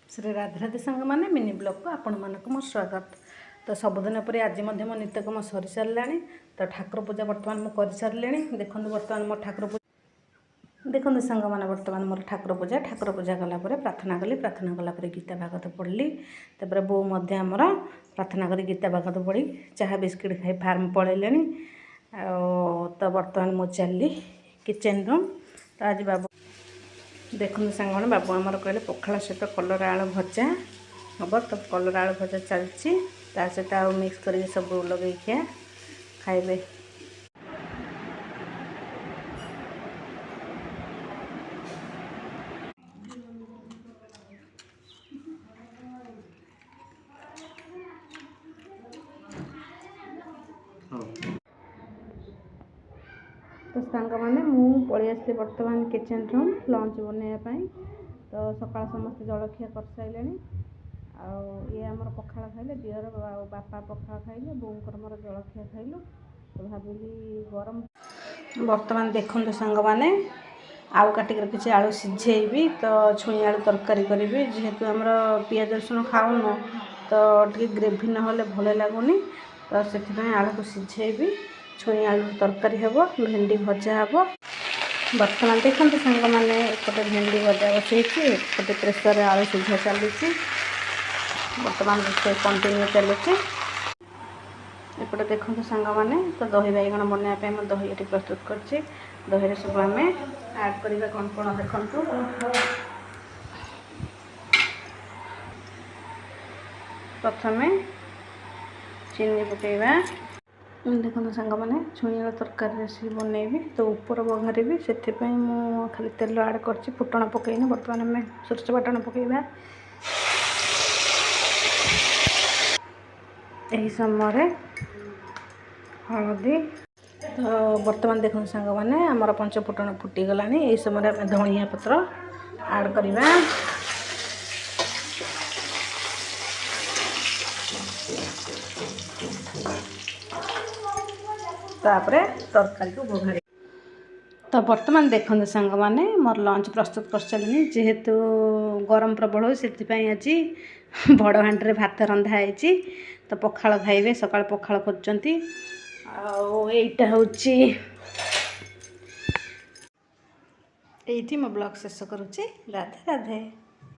श्री राधे राधे सांग मैंने mini blog को आपण मानक मो स्वागत। तो सबुदिन पर आज मो नित्यकर्म सरी सारा। तो ठाकुर पूजा बर्तमान मुझे कर सारे। देखो बर्तमान मो ठाकुर पूजा देखो सांग मैंने बर्तमान मोर ठाकुर पूजा कलापर प्रार्थना कली। प्रार्थना कलापर गीता भागवत पढ़ी। तापर बो आमर प्रार्थना कर गीता भागवत पढ़ी चाह बिस्किट खाई फार्म पलैले। तो बर्तमान मु चली किचेन रूम। तो आज बाबू देखो सांग मैंने बाबू आमर कहले पखाड़ सहित कलर आलू भजा हम। तो कलर आलू भजा चलती सहित आ मिक्स कर सब लगे खिया खाइबे। तो सांग मैंने पलि आसली बर्तमान किचेन रूम लंच बनवाई। तो सकाल समस्त जलखिया कर सारे। ये आमर पखाड़ खाइले दिहर बापा पखाड़ खाइले बोर मोर जलखिया खाइलु। तो भाविली गरम बर्तमान देखते सांग मैंने आलू काटिक किसी आलू सिझेबी। तो छुई आलू तरकारी करी जेहेतु आमर पियाज रसुण खाऊन तो टे ग्रेवी ना भल लगुनि। तो से आलू को सिझेबी छुई आलू तरकारी हे भेंडी भजा हे। बर्तमान देखते सांग मैंने एपटे भेंडी भजा बसई एपटे प्रेसर आलू सिझा चली। बर्तमान रोषे कंटिन्यू चलुची। एपटे देखते सांग मैंने तो दही बैगण बनवाई मैं दही ये प्रस्तुत कर दही सब आम आड करवा कौन कौन देखु। प्रथम चीनी पकेवा देखो सांग मैंने छुई आलू तरकारी रेसिपी बनैबी। तो ऊपर बघारे भी से खाली तेल आड कर फुटण पकईनी। बर्तमान आम सोरष बाटण पकेबा। यही समय हलदी तो बर्तमान देखो सांग मैंने आमर पंच फुटण फुटीगला। यही समय आम धनिया पत्र आड करवा। तापरे तरकारी को बघारी। तो बर्तमान देखते सांग मैंने मोर लंच प्रस्तुत कर सारे। जेहेतु गरम प्रबल हो से आज बड़ हांडी भात रंधा है। तो पखाड़ खाइबे सकाल पखाड़ खोजती। आईटा हूँ ये मो ब्लॉग शेष करुच्ची। राधे राधे।